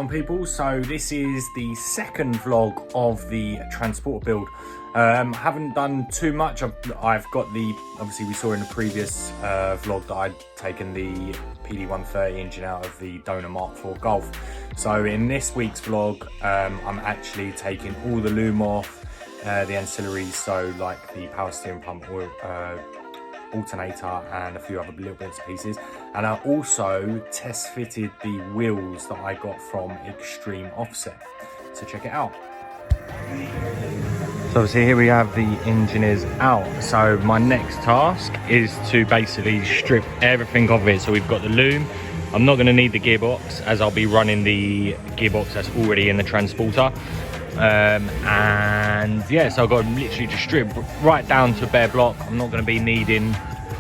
on, people? So this is the second vlog of the transporter build. Haven't done too much. I've got the, obviously we saw in the previous vlog that I'd taken the PD130 engine out of the Donor Mark IV Golf. So in this week's vlog, I'm actually taking all the loom off, the ancillaries, so like the power steering pump, alternator and a few other little bits and pieces, and I also test fitted the wheels that I got from Extreme Offset, so check it out. So obviously here we have the engine is out, so my next task is to basically strip everything of it. So we've got the loom. I'm not going to need the gearbox as I'll be running the gearbox that's already in the transporter. And yeah, so I've got to literally just strip right down to bare block. I'm not going to be needing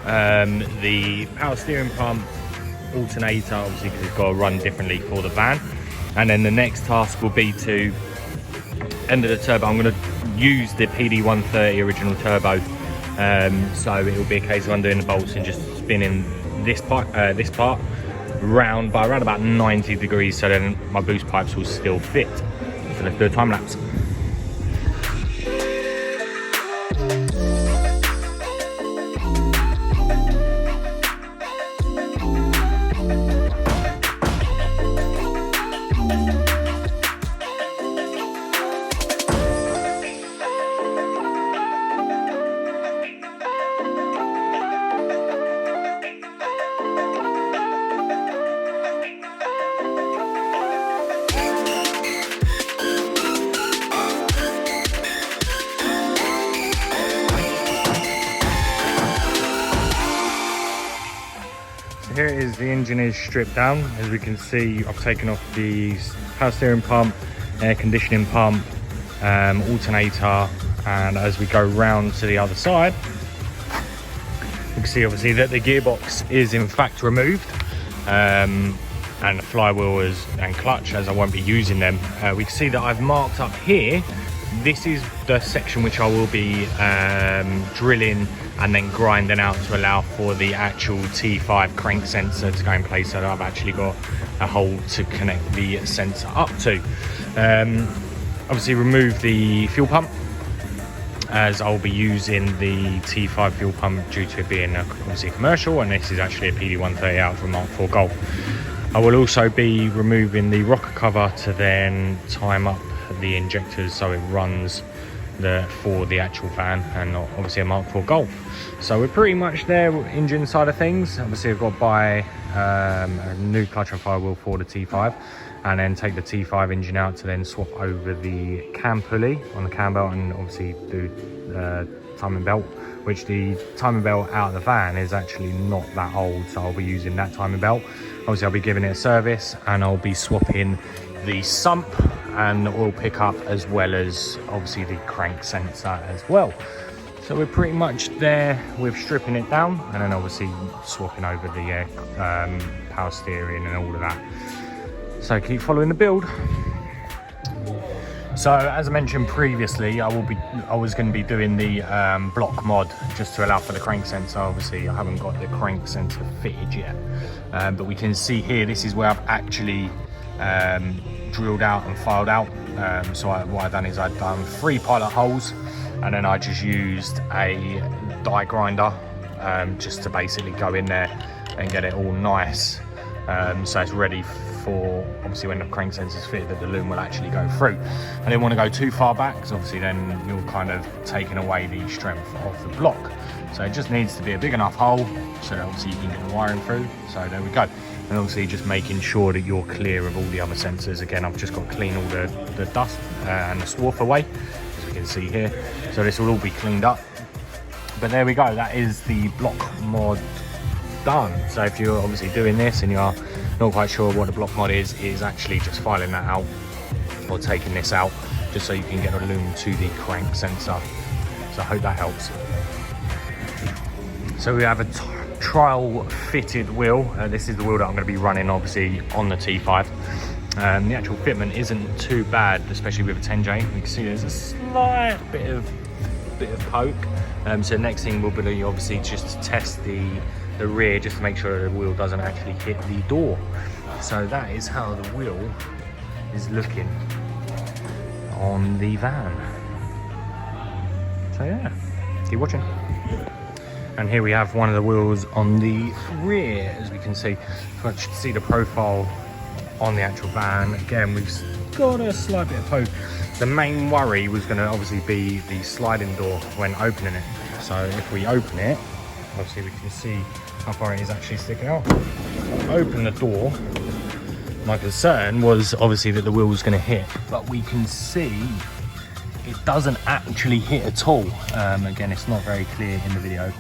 the power steering pump, alternator, obviously because it's got to run differently for the van. And then the next task will be to end of the turbo. I'm going to use the PD130 original turbo, so it will be a case of undoing the bolts and just spinning this part round by around about 90 degrees, so then my boost pipes will still fit. So let's do a time lapse. Here it is, the engine is stripped down. As we can see, I've taken off the power steering pump, air conditioning pump, alternator, and as we go round to the other side, you can see obviously that the gearbox is in fact removed, and the flywheel and clutch, as I won't be using them. We can see that I've marked up here. This is the section which I will be drilling and then grinding out to allow for the actual T5 crank sensor to go in place, so that I've actually got a hole to connect the sensor up to. Obviously remove the fuel pump, as I'll be using the T5 fuel pump due to it being obviously commercial, and this is actually a PD130 out from Mark IV Golf. I will also be removing the rocker cover to then time up the injectors so it runs for the actual van and not obviously a Mark IV Golf. So we're pretty much there with engine side of things. Obviously I've got to buy a new clutch and firewheel for the T5, and then take the T5 engine out to then swap over the cam pulley on the cam belt, and obviously do timing belt, which the timing belt out of the van is actually not that old, so I'll be using that timing belt. Obviously I'll be giving it a service, and I'll be swapping the sump and the oil pickup, as well as obviously the crank sensor as well. So we're pretty much there with stripping it down, and then obviously swapping over the power steering and all of that. So keep following the build. So as I mentioned previously, I was going to be doing the block mod just to allow for the crank sensor. Obviously I haven't got the crank sensor fitted yet, but we can see here this is where I've actually drilled out and filed out. So what I've done is I've done 3 pilot holes, and then I just used a die grinder just to basically go in there and get it all nice, so it's ready for obviously when the crank sensor's fitted, that the loom will actually go through. I didn't want to go too far back, because obviously then you're kind of taking away the strength of the block. So it just needs to be a big enough hole so that obviously you can get the wiring through. So there we go. And obviously just making sure that you're clear of all the other sensors. Again, I've just got to clean all the dust and the swarf away, as we can see here. So this will all be cleaned up. But there we go, that is the block mod done. So if you're obviously doing this and you're not quite sure what the block mod is actually just filing that out, or taking this out, just so you can get a loom to the crank sensor. So I hope that helps. So we have a trial fitted wheel. This is the wheel that I'm going to be running obviously on the T5. The actual fitment isn't too bad, especially with a 10J. You can see there's a slight bit of poke. So next thing will be obviously just to test the rear, just to make sure the wheel doesn't actually hit the door. So that is how the wheel is looking on the van. So yeah, keep watching. And here we have one of the wheels on the rear, as we can see. You can see the profile on the actual van. Again, we've got a slight bit of poke. The main worry was going to obviously be the sliding door when opening it. So if we open it, obviously we can see how far it is actually sticking out. Open the door. My concern was obviously that the wheel was going to hit, but we can see it doesn't actually hit at all. Again, it's not very clear in the video.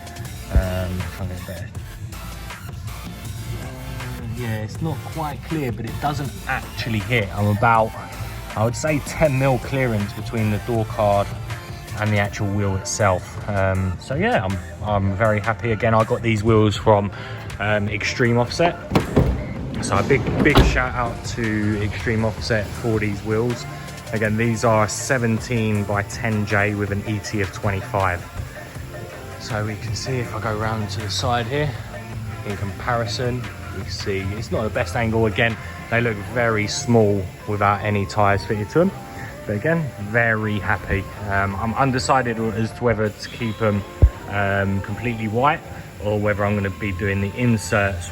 Yeah, it's not quite clear, but it doesn't actually hit. I'm about, I would say 10 mil clearance between the door card and the actual wheel itself. So yeah, I'm very happy. Again, I got these wheels from Extreme Offset. So a big shout out to Extreme Offset for these wheels. Again, these are 17 by 10J with an ET of 25. So we can see, if I go round to the side here, in comparison, we can see it's not the best angle. Again, they look very small without any tyres fitted to them. But again, very happy. I'm undecided as to whether to keep them completely white or whether I'm going to be doing the inserts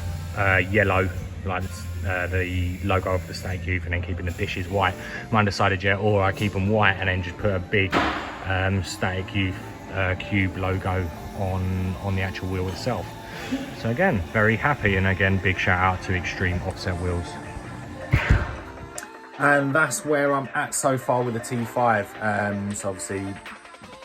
yellow, like the logo of the Static Youth, and then keeping the dishes white. I'm undecided yet, or I keep them white and then just put a big Static Youth cube logo on the actual wheel itself. So again, very happy, and again, big shout out to Extreme Offset wheels. And that's where I'm at so far with the T5. So obviously,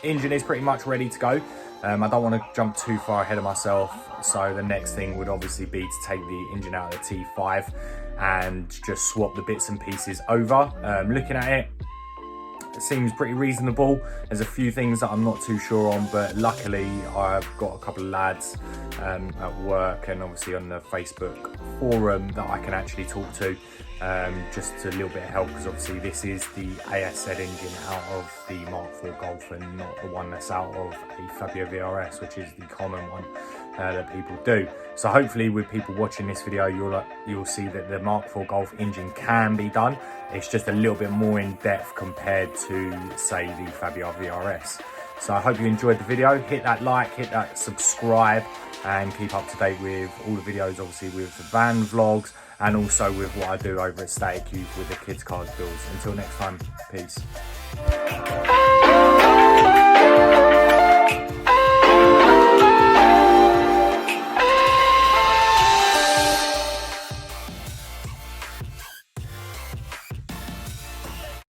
engine is pretty much ready to go. I don't want to jump too far ahead of myself. So the next thing would obviously be to take the engine out of the T5 and just swap the bits and pieces over. Looking at it, it seems pretty reasonable. There's a few things that I'm not too sure on, but luckily I've got a couple of lads at work and obviously on the Facebook forum that I can actually talk to. Just a little bit of help, because obviously this is the ASZ engine out of the Mark IV Golf and not the one that's out of a Fabio VRS, which is the common one that people do. So hopefully with people watching this video, you'll see that the Mark IV Golf engine can be done. It's just a little bit more in depth compared to, say, the Fabio VRS. So I hope you enjoyed the video. Hit that like, hit that subscribe, and keep up to date with all the videos, obviously with the van vlogs, and also with what I do over at Static Youth with the kids' cars builds. Until next time, peace.